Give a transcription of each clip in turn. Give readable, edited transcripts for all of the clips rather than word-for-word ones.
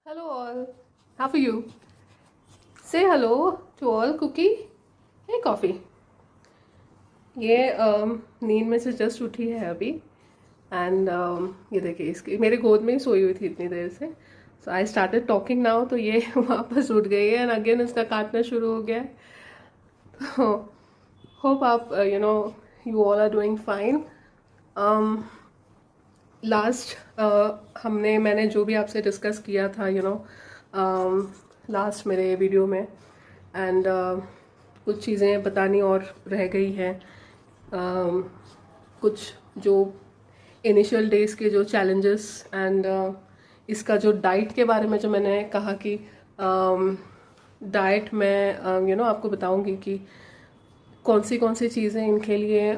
Hello all, how are you? Say hello to all. Cookie, hey coffee. ये नींद में से जस्ट उठी है अभी एंड ये देखिए इसकी मेरे गोद में ही सोई हुई थी इतनी देर से. सो आई स्टार्टेड टॉकिंग नाउ तो ये वापस उठ गई है एंड अगेन इसका काटना शुरू हो गया है. तो होप आप you all are doing fine. Last मैंने जो भी आपसे डिस्कस किया था लास्ट मेरे वीडियो में एंड कुछ चीज़ें बतानी और रह गई हैं. कुछ जो इनिशियल डेज के जो चैलेंजेस एंड इसका जो डाइट के बारे में जो मैंने कहा कि डाइट में आपको बताऊंगी कि कौन सी चीज़ें इनके लिए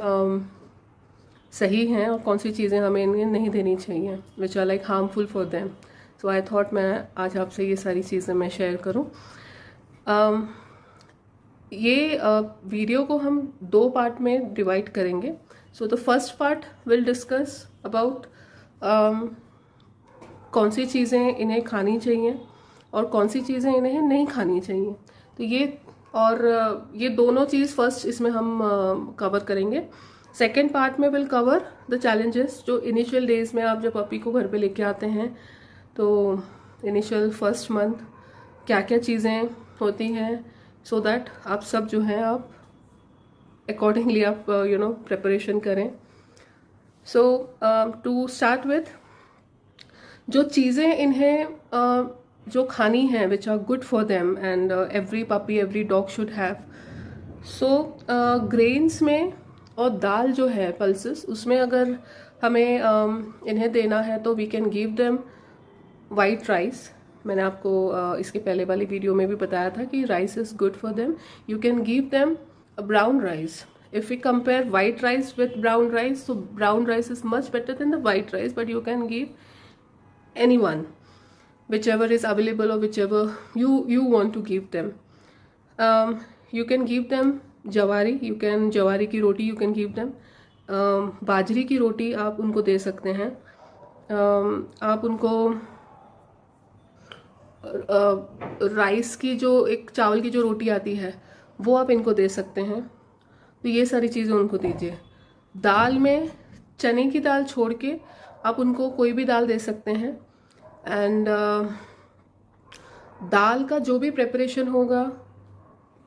सही हैं और कौन सी चीज़ें हमें इन्हें नहीं देनी चाहिए which are like harmful for them. So I thought मैं आज आपसे ये सारी चीज़ें मैं शेयर करूं. ये वीडियो को हम 2 पार्ट में डिवाइड करेंगे. So the first part will discuss about कौन सी चीज़ें इन्हें खानी चाहिए और कौन सी चीज़ें इन्हें नहीं खानी चाहिए. तो ये दोनों चीज़ फर्स्ट इसमें हम कवर करेंगे. सेकेंड पार्ट में विल कवर द चैलेंजेस जो इनिशियल डेज में आप जब पपी को घर पे लेके आते हैं तो इनिशियल फर्स्ट मंथ क्या क्या चीज़ें होती हैं सो दैट आप सब जो हैं आप अकॉर्डिंगली आप प्रिपरेशन करें. सो टू स्टार्ट विथ जो चीज़ें इन्हें जो खानी है which are good for them and every puppy every dog should have. So grains में और दाल जो है पल्सेस उसमें अगर हमें इन्हें देना है तो we can give them white rice. मैंने आपको इसके पहले वाली वीडियो में भी बताया था कि rice is good for them. You can give them brown rice. If we compare white rice with brown rice तो brown rice is much better than the white rice but you can give any one whichever is available or whichever you want to give them. You can give them जवारी की रोटी you can give them. बाजरी की रोटी आप उनको दे सकते हैं. आप उनको राइस की जो एक चावल की जो रोटी आती है वो आप इनको दे सकते हैं. तो ये सारी चीज़ें उनको दीजिए. दाल में चने की दाल छोड़ के आप उनको कोई भी दाल दे सकते हैं. एंड दाल का जो भी प्रिपरेशन होगा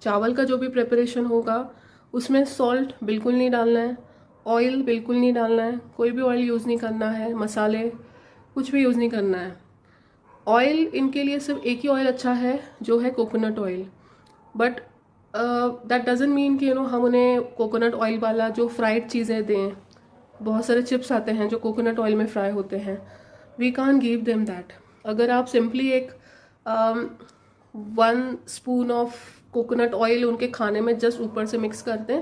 चावल का जो भी प्रिपरेशन होगा उसमें सॉल्ट बिल्कुल नहीं डालना है. ऑयल बिल्कुल नहीं डालना है. कोई भी ऑयल यूज़ नहीं करना है. मसाले कुछ भी यूज़ नहीं करना है. ऑयल इनके लिए सिर्फ एक ही ऑयल अच्छा है जो है coconut oil. But that doesn't mean कि हम उन्हें कोकोनट ऑयल वाला जो फ्राइड चीज़ें दें. बहुत सारे चिप्स आते हैं जो कोकोनट ऑयल में फ्राई होते हैं. We can give them that. अगर आप सिंपली एक 1 स्पून ऑफ कोकोनट ऑयल उनके खाने में जस्ट ऊपर से मिक्स कर दें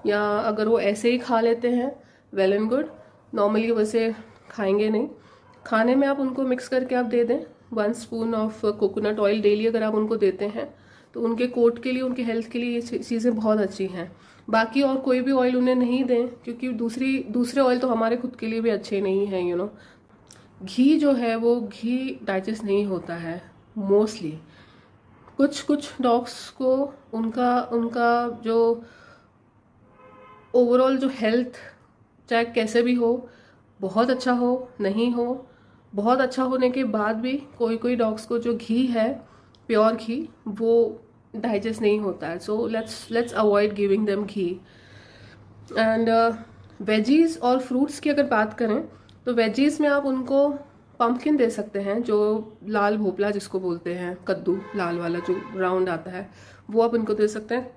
या अगर वो ऐसे ही खा लेते हैं वेल एंड गुड. नॉर्मली वैसे खाएंगे नहीं. खाने में आप उनको मिक्स करके आप दे दें 1 spoon of coconut oil daily अगर आप उनको देते हैं तो उनके कोट के लिए उनके हेल्थ के लिए ये चीज़ें बहुत अच्छी हैं. बाकी और कोई भी ऑयल उन्हें नहीं दें क्योंकि दूसरे ऑयल तो हमारे खुद के लिए भी अच्छे नहीं हैं. घी जो है वो घी डाइजेस्ट नहीं होता है मोस्टली. कुछ डॉग्स को उनका जो ओवरऑल जो हेल्थ चाहे कैसे भी हो बहुत अच्छा हो नहीं हो. बहुत अच्छा होने के बाद भी कोई डॉग्स को जो घी है प्योर घी वो डाइजेस्ट नहीं होता है. So let's avoid giving them ghee. And veggies और फ्रूट्स की अगर बात करें तो वेजीज में आप उनको पम्पकिन दे सकते हैं जो लाल भोपला जिसको बोलते हैं कद्दू लाल वाला जो राउंड आता है वो आप उनको दे सकते हैं.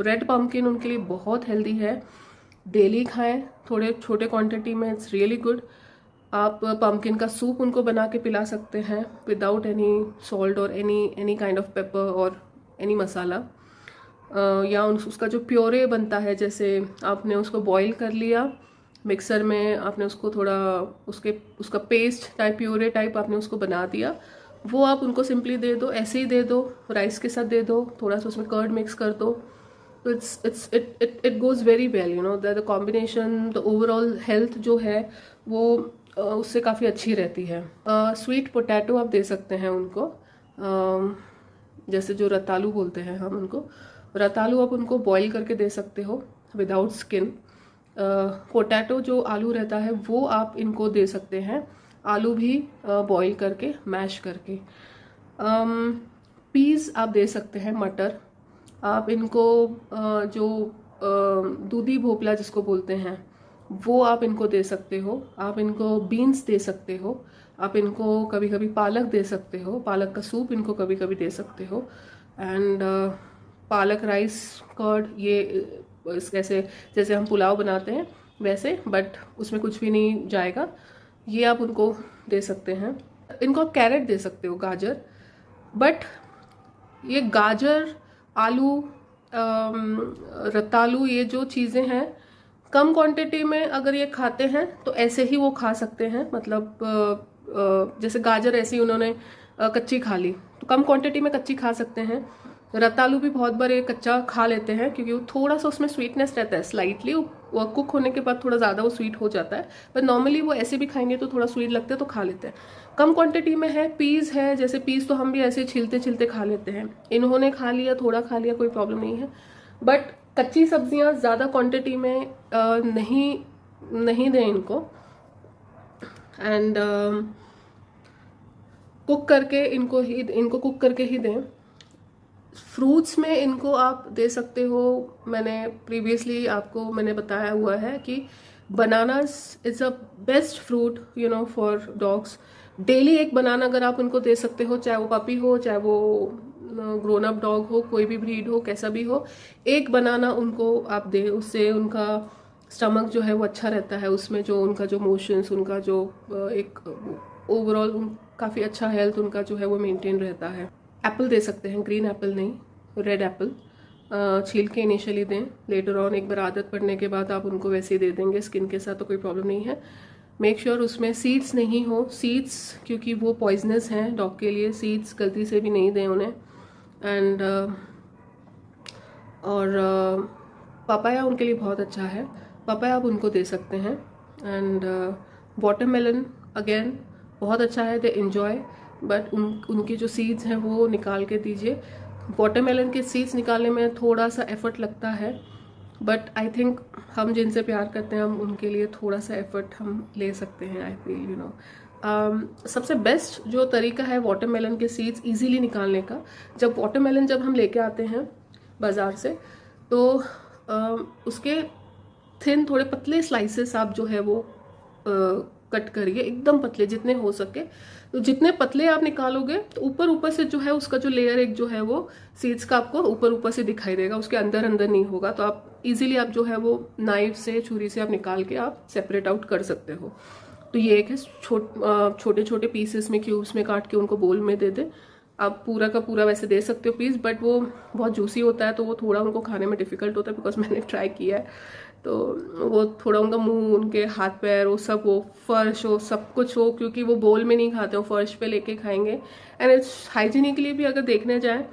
रेड पम्पकिन उनके लिए बहुत हेल्दी है. डेली खाएं थोड़े छोटे क्वांटिटी में. It's really good. आप पम्पकिन का सूप उनको बना के पिला सकते हैं विदाउट एनी सॉल्ट और एनी काइंड ऑफ पेपर और एनी मसाला. या उसका जो प्योरे बनता है जैसे आपने उसको बॉईल कर लिया मिक्सर में आपने उसको थोड़ा उसका पेस्ट टाइप प्योरे टाइप आपने उसको बना दिया वो आप उनको सिंपली दे दो. ऐसे ही दे दो. राइस के साथ दे दो. थोड़ा सा उसमें कर्ड मिक्स कर दो. तो it goes very well. The combination the overall health जो है वो उससे काफ़ी अच्छी रहती है। स्वीट पोटैटो आप दे सकते हैं उनको, जैसे जो रतालू बोलते हैं हम उनको, रतालू आप उनको बॉईल करके दे सकते हो विदाउट स्किन। पोटैटो जो आलू रहता है वो आप इनको दे सकते हैं, आलू भी बॉईल करके मैश करके। पीस आप दे सकते हैं, मटर आप इनको जो दूधी भोपला जिसको बोलते हैं वो आप इनको दे सकते हो। आप इनको बीन्स दे सकते हो, आप इनको कभी कभी पालक दे सकते हो, पालक का सूप इनको कभी कभी दे सकते हो। एंड पालक राइस कर्ड, ये कैसे जैसे हम पुलाव बनाते हैं वैसे, बट उसमें कुछ भी नहीं जाएगा, ये आप उनको दे सकते हैं। इनको आप कैरेट दे सकते हो, गाजर, बट ये गाजर, आलू, रतालू, ये जो चीज़ें हैं कम क्वांटिटी में अगर ये खाते हैं तो ऐसे ही वो खा सकते हैं। मतलब जैसे गाजर ऐसी उन्होंने कच्ची खा ली तो कम क्वांटिटी में कच्ची खा सकते हैं। रतालू भी बहुत बार ये कच्चा खा लेते हैं क्योंकि वो थोड़ा सा उसमें स्वीटनेस रहता है, स्लाइटली वो कुक होने के बाद थोड़ा ज़्यादा वो स्वीट हो जाता है, पर नॉर्मली वो ऐसे भी खाएंगे तो थोड़ा स्वीट लगता है तो खा लेते हैं। कम क्वांटिटी में है। पीस है, जैसे पीस तो हम भी ऐसे छिलते छिलते खा लेते हैं, इन्होंने खा लिया, थोड़ा खा लिया, कोई प्रॉब्लम नहीं है। बट कच्ची सब्जियां ज़्यादा क्वांटिटी में नहीं दें इनको। एंड कुक करके इनको कुक करके ही दें। फ्रूट्स में इनको आप दे सकते हो, मैंने प्रीवियसली आपको मैंने बताया हुआ है कि bananas is a best fruit for dogs. Daily एक बनाना अगर आप उनको दे सकते हो, चाहे वो पपी हो, चाहे वो ग्रोन अप डॉग हो, कोई भी ब्रीड हो, कैसा भी हो, एक बनाना उनको आप दे, उससे उनका स्टमक जो है वो अच्छा रहता है, उसमें जो उनका जो मोशंस, उनका जो एक ओवरऑल काफ़ी अच्छा हेल्थ उनका जो है वो मेंटेन रहता है। एप्पल दे सकते हैं, ग्रीन एप्पल नहीं, रेड एप्पल छील के इनिशियली दें, लेटर ऑन एक बार आदत पड़ने के बाद आप उनको वैसे ही दे देंगे स्किन के साथ तो कोई प्रॉब्लम नहीं है। मेक श्योर उसमें सीड्स नहीं हो, सीड्स क्योंकि वो पॉइजनस हैं डॉग के लिए, सीड्स गलती से भी नहीं दें उन्हें। एंड और पपाया उनके लिए बहुत अच्छा है, पपाया आप उनको दे सकते हैं। एंड वाटरमेलन अगेन बहुत अच्छा है, दे एंजॉय, बट उनकी जो सीड्स हैं वो निकाल के दीजिए। वाटरमेलन के सीड्स निकालने में थोड़ा सा एफर्ट लगता है, बट आई थिंक हम जिनसे प्यार करते हैं हम उनके लिए थोड़ा सा एफर्ट हम ले सकते हैं। आई फील सबसे बेस्ट जो तरीका है वाटरमेलन के सीड्स इजीली निकालने का, जब वाटरमेलन जब हम लेके आते हैं बाज़ार से तो उसके थिन थोड़े पतले स्लाइसेस आप जो है वो कट करिए, एकदम पतले जितने हो सके। तो जितने पतले आप निकालोगे तो ऊपर ऊपर से जो है उसका जो लेयर एक जो है वो सीड्स का आपको ऊपर ऊपर से दिखाई देगा, उसके अंदर अंदर नहीं होगा। तो आप इजीली आप जो है वो नाइफ से, छुरी से आप निकाल के आप सेपरेट आउट कर सकते हो। तो ये एक है, छोटे छोटे पीसेस में, क्यूब्स में काट के उनको बोल में दे दे। आप पूरा का पूरा वैसे दे सकते हो पीस, बट वो बहुत जूसी होता है तो वो थोड़ा उनको खाने में डिफिकल्ट होता है, बिकॉज मैंने ट्राई किया है। तो वो थोड़ा उनका मुंह, उनके हाथ पैर, वो सब, वो फर्श हो, सब कुछ हो, क्योंकि वो बोल में नहीं खाते हो, फर्श पे लेके खाएंगे। एंड इट्स हाइजीनिकली भी अगर देखने जाए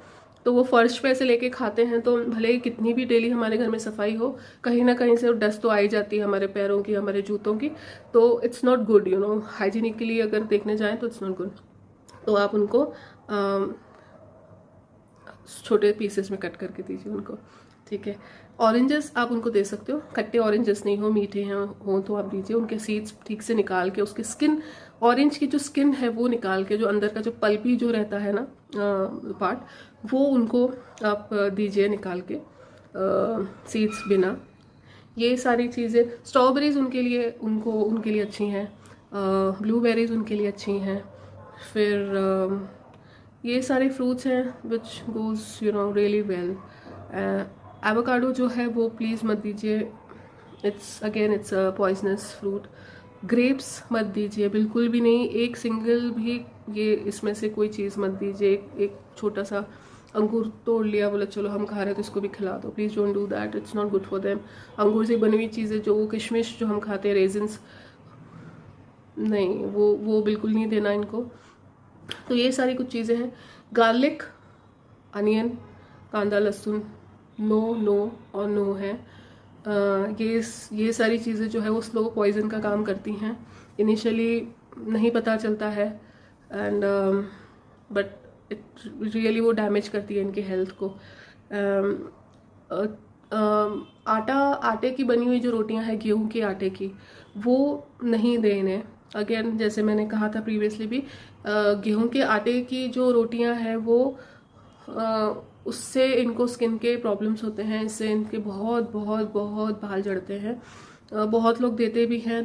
तो वो फर्श पे ऐसे लेके खाते हैं, तो भले ही कितनी भी डेली हमारे घर में सफाई हो, कहीं ना कहीं से डस्ट तो आई जाती है हमारे पैरों की, हमारे जूतों की। तो इट्स नॉट गुड, हाइजीनिकली अगर देखने जाए तो इट्स नॉट गुड। तो आप उनको छोटे पीसेस में कट करके दीजिए उनको, ठीक है। ऑरेंजेस आप उनको दे सकते हो, खट्टे ऑरेंजेस नहीं हो, मीठे हैं हो तो आप दीजिए। उनके सीड्स ठीक से निकाल के, उसकी स्किन, ऑरेंज की जो स्किन है वो निकाल के, जो अंदर का जो पल्पी जो रहता है ना पार्ट, वो उनको आप दीजिए निकाल के, सीड्स बिना। ये सारी चीज़ें, स्ट्रॉबेरीज उनके लिए अच्छी हैं, ब्लूबेरीज उनके लिए अच्छी हैं। फिर ये सारे फ्रूट्स हैं विच गोज़ रियली वेल। एवोकाडो जो है वो प्लीज़ मत दीजिए, it's a poisonous fruit. Grapes मत दीजिए, बिल्कुल भी नहीं, एक सिंगल भी ये इसमें से कोई चीज़ मत दीजिए। एक छोटा सा अंगूर तोड़ लिया, बोला चलो हम खा रहे हैं तो इसको भी खिला दो, please don't do that, it's not good for them. अंगूर से बनी हुई चीज़ें, जो वो किशमिश जो हम खाते हैं, रेजिन्स, नहीं, वो बिल्कुल नहीं देना इनको। तो ये सारी कुछ चीज़ें हैं। गार्लिक, अनियन, कांदा, लहसुन, नो और नो है। ये सारी चीज़ें जो है वो स्लो पॉइजन का काम करती हैं। इनिशियली नहीं पता चलता है, एंड बट इट रियली वो डैमेज करती है इनकी हेल्थ को। आटे की बनी हुई जो रोटियां हैं, गेहूं के आटे की, वो नहीं दें इन्हें। अगेन जैसे मैंने कहा था प्रीवियसली भी, गेहूं के आटे की जो रोटियां हैं वो उससे इनको स्किन के प्रॉब्लम्स होते हैं, इससे इनके बहुत बहुत बहुत बाल झड़ते हैं। बहुत लोग देते भी हैं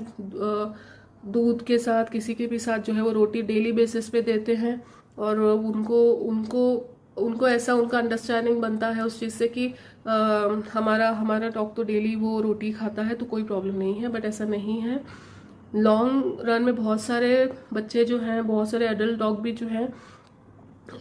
दूध के साथ, किसी के भी साथ जो है वो रोटी डेली बेसिस पे देते हैं, और उनको उनको उनको ऐसा उनका अंडरस्टैंडिंग बनता है उस चीज़ से कि हमारा डॉग तो डेली वो रोटी खाता है तो कोई प्रॉब्लम नहीं है, बट ऐसा नहीं है। लॉन्ग रन में बहुत सारे बच्चे जो हैं, बहुत सारे एडल्ट डॉग भी जो हैं,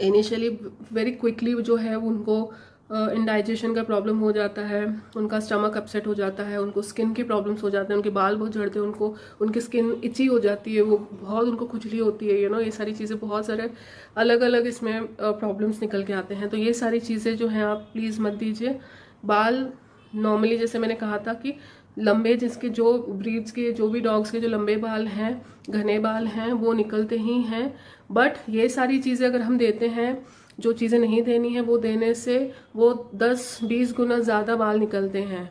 इनिशियली वेरी क्विकली जो है उनको इंडाइजेशन का प्रॉब्लम हो जाता है, उनका स्टमक अपसेट हो जाता है, उनको स्किन के प्रॉब्लम्स हो जाते हैं, उनके बाल बहुत झड़ते हैं, उनको उनकी स्किन इची हो जाती है, वो बहुत उनको खुजली होती है, ये सारी चीज़ें, बहुत सारे अलग अलग इसमें प्रॉब्लम्स निकल के आते हैं। तो ये सारी चीज़ें जो हैं आप प्लीज़ मत दीजिए। बाल नॉर्मली जैसे मैंने कहा था कि लंबे, जिसके जो ब्रीड्स के जो भी डॉग्स के जो लंबे बाल हैं, घने बाल हैं, वो निकलते ही हैं, बट ये सारी चीज़ें अगर हम देते हैं, जो चीज़ें नहीं देनी है वो देने से वो 10-20 गुना ज़्यादा बाल निकलते हैं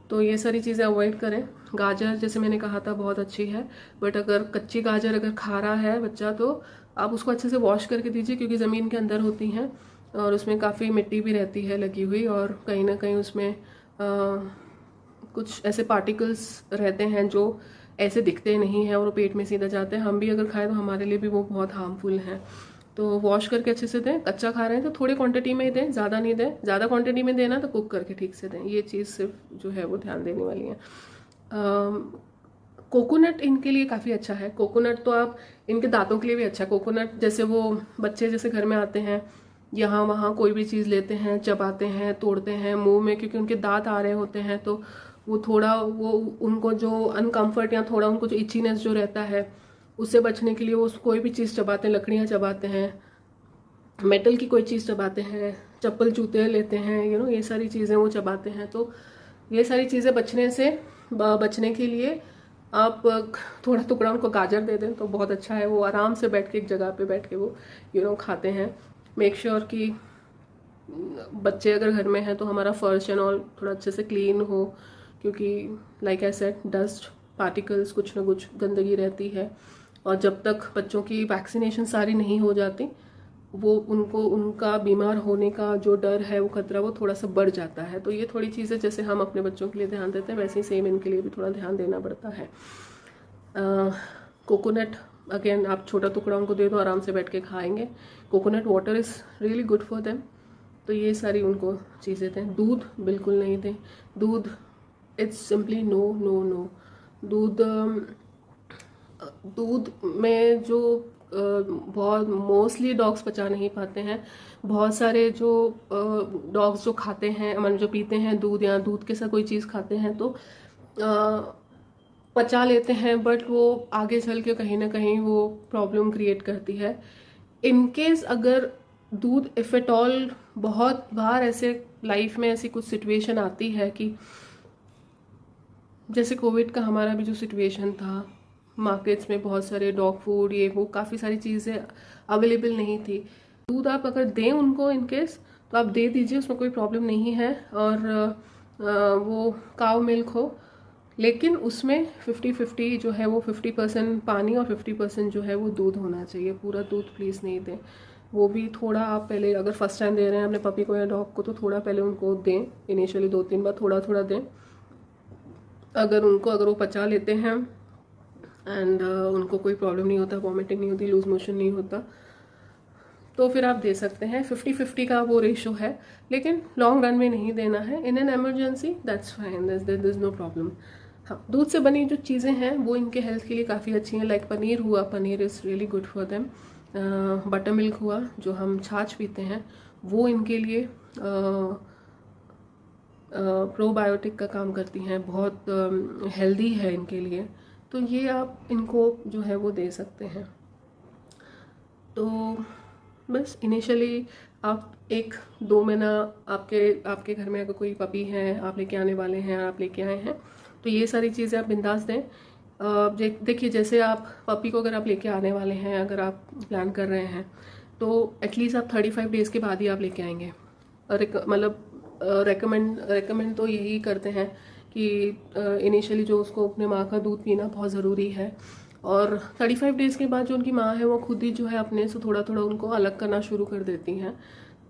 तो ये सारी चीज़ें अवॉइड करें। गाजर जैसे मैंने कहा था बहुत अच्छी है, बट अगर कच्ची गाजर अगर खा रहा है बच्चा तो आप उसको अच्छे से वॉश करके दीजिए, क्योंकि ज़मीन के अंदर होती हैं और उसमें काफ़ी मिट्टी भी रहती है लगी हुई, और कहीं ना कहीं उसमें कुछ ऐसे पार्टिकल्स रहते हैं जो ऐसे दिखते नहीं हैं और वो पेट में सीधा जाते हैं। हम भी अगर खाएं तो हमारे लिए भी वो बहुत हार्मफुल हैं। तो वॉश करके अच्छे से दें। कच्चा खा रहे हैं तो थोड़ी क्वांटिटी में ही दें, ज़्यादा नहीं दें। ज़्यादा क्वांटिटी में देना तो कुक करके ठीक से दें। ये चीज़ सिर्फ जो है वो ध्यान देने वाली है। कोकोनट इनके लिए काफ़ी अच्छा है। कोकोनट तो आप इनके दांतों के लिए भी अच्छा है। कोकोनट जैसे वो बच्चे जैसे घर में आते हैं, यहाँ वहाँ कोई भी चीज़ लेते हैं, चबाते हैं, तोड़ते हैं मुंह में, क्योंकि उनके दांत आ रहे होते हैं, तो वो थोड़ा वो उनको जो अनकम्फर्ट या थोड़ा उनको जो इचीनेस जो रहता है उससे बचने के लिए वो कोई भी चीज़ चबाते हैं, लकड़ियाँ चबाते हैं, मेटल की कोई चीज़ चबाते हैं, चप्पल जूते लेते हैं, ये सारी चीज़ें वो चबाते हैं। तो ये सारी चीज़ें बचने के लिए आप थोड़ा टुकड़ा उनको गाजर दे दें तो बहुत अच्छा है। वो आराम से बैठ के एक जगह पे बैठ के वो खाते हैं। मेक श्योर कि बच्चे अगर घर में हैं तो हमारा फर्श एंड ऑल थोड़ा अच्छे से क्लीन हो, क्योंकि like I said dust particles कुछ ना कुछ गंदगी रहती है, और जब तक बच्चों की वैक्सीनेशन सारी नहीं हो जाती वो उनका बीमार होने का जो डर है, वो खतरा वो थोड़ा सा बढ़ जाता है। तो ये थोड़ी चीज़ें जैसे हम अपने बच्चों के लिए ध्यान देते हैं, वैसे ही सेम इनके लिए भी थोड़ा ध्यान देना पड़ता है। कोकोनट अगेन आप छोटा टुकड़ा उनको दे दो, आराम से बैठ के खाएंगे। Coconut water is really good for them. तो ये सारी उनको चीज़ें दें। दूध बिल्कुल नहीं दें। दूध it's simply no no no. दूध में जो बहुत मोस्टली डॉग्स पचा नहीं पाते हैं। बहुत सारे जो डॉग्स जो खाते हैं, मतलब जो पीते हैं दूध या दूध के साथ कोई चीज़ खाते हैं तो पचा लेते हैं, बट वो आगे चल के कहीं ना कहीं वो प्रॉब्लम क्रिएट करती है। इनकेस अगर दूध इफ़ एट ऑल, बहुत बार ऐसे लाइफ में ऐसी कुछ सिचुएशन आती है कि जैसे कोविड का हमारा भी जो सिचुएशन था, मार्केट्स में बहुत सारे डॉग फूड ये वो काफ़ी सारी चीज़ें अवेलेबल नहीं थी। दूध आप अगर दें उनको इनकेस तो आप दे दीजिए, उसमें कोई प्रॉब्लम नहीं है। और वो काव मिल्क हो, लेकिन उसमें 50-50 जो है वो 50% पानी और 50% जो है वो दूध होना चाहिए। पूरा दूध प्लीज़ नहीं दें। वो भी थोड़ा आप पहले, अगर फर्स्ट टाइम दे रहे हैं अपने पपी को या डॉग को, तो थोड़ा पहले उनको दें। इनिशियली 2-3 बार थोड़ा थोड़ा दें। अगर वो पचा लेते हैं एंड उनको कोई प्रॉब्लम नहीं होता, वॉमिटिंग नहीं होती, लूज मोशन नहीं होता, तो फिर आप दे सकते हैं। 50-50 का वो रेशो है, लेकिन लॉन्ग रन में नहीं देना है। In an emergency that's fine, there is no problem. हाँ, दूध से बनी जो चीज़ें हैं वो इनके हेल्थ के लिए काफ़ी अच्छी हैं। लाइक पनीर हुआ, paneer is really good for them. Butter milk हुआ, जो हम छाछ पीते हैं, वो इनके लिए प्रोबायोटिक का काम करती हैं, बहुत हेल्दी है इनके लिए। तो ये आप इनको जो है वो दे सकते हैं। तो बस इनिशियली आप 1-2 महीना आपके घर में अगर कोई पपी है, आप लेके आने वाले हैं, आप लेके आए हैं, तो ये सारी चीज़ें आप बिंदास दें। देखिए, जैसे आप पपी को अगर आप लेके आने वाले हैं, अगर आप प्लान कर रहे हैं, तो एटलीस्ट आप 35 डेज़ के बाद ही आप लेके आएंगे। मतलब रेकमेंड तो यही करते हैं कि इनिशियली जो उसको अपने माँ का दूध पीना बहुत ज़रूरी है, और 35 डेज़ के बाद जो उनकी माँ है वो खुद ही जो है अपने से थोड़ा थोड़ा उनको अलग करना शुरू कर देती हैं,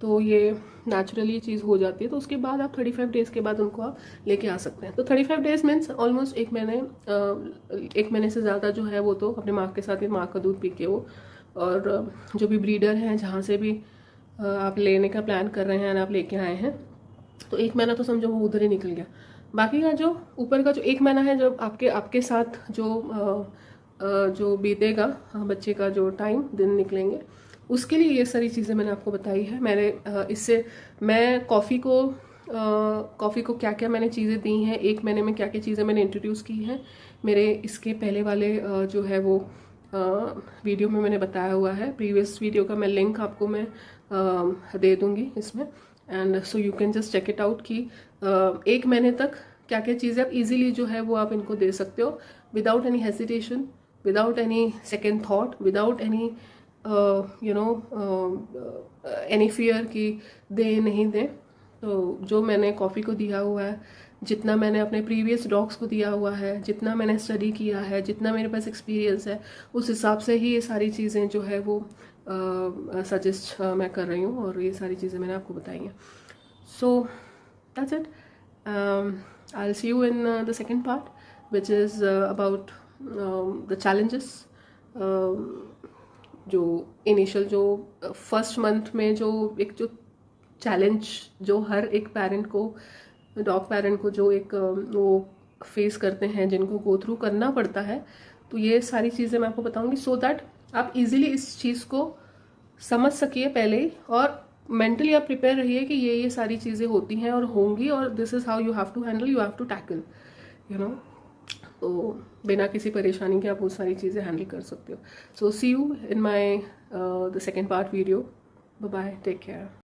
तो ये नेचुरली चीज़ हो जाती है। तो उसके बाद आप 35 डेज़ के बाद उनको आप लेके आ सकते हैं। तो 35 डेज़ मीन्स ऑलमोस्ट 1 महीने से ज़्यादा जो है वो तो अपने माँ के साथ ही माँ का दूध पी के वो, और जो भी ब्रीडर हैं जहाँ से भी आप लेने का प्लान कर रहे हैं, आप लेके आए हैं, तो 1 महीना तो समझो वो उधर ही निकल गया। बाकी का जो ऊपर का जो 1 महीना है, जब आपके साथ जो बीतेगा बच्चे का जो टाइम दिन निकलेंगे, उसके लिए ये सारी चीज़ें मैंने आपको बताई है। मैं कॉफ़ी को क्या क्या मैंने चीज़ें दी हैं, 1 महीने में क्या क्या चीज़ें मैंने इंट्रोड्यूस की हैं, मेरे इसके पहले वाले जो है वो वीडियो में मैंने बताया हुआ है। प्रीवियस वीडियो का मैं लिंक आपको मैं दे दूँगी इसमें, and so you can just check it out कि 1 महीने तक क्या क्या चीज़ें आप इजीली जो है वो आप इनको दे सकते हो, without any hesitation, without any second thought, without any any fear कि दे नहीं दे। तो जो मैंने कॉफ़ी को दिया हुआ है, जितना मैंने अपने प्रीवियस डॉग्स को दिया हुआ है, जितना मैंने स्टडी किया है, जितना मेरे पास एक्सपीरियंस है, उस हिसाब से ही ये सारी चीज़ें जो है वो सजेस्ट मैं कर रही हूँ, और ये सारी चीज़ें मैंने आपको बताई हैं। So that's it. I will see you in the second part, which is about the challenges. जो इनिशियल जो फर्स्ट मंथ में जो चैलेंज जो हर एक पेरेंट को, डॉग पेरेंट को जो वो फेस करते हैं, जिनको गो थ्रू करना पड़ता है, तो ये सारी चीज़ें मैं आपको बताऊंगी, सो दैट आप इजीली इस चीज़ को समझ सकिए पहले ही, और मेंटली आप प्रिपेयर रहिए कि ये सारी चीज़ें होती हैं और होंगी, और this is how you have to handle, you have to tackle, you know. तो बिना किसी परेशानी के आप वो सारी चीज़ें हैंडल कर सकते हो। So see you in my the second part video. Bye bye, take care.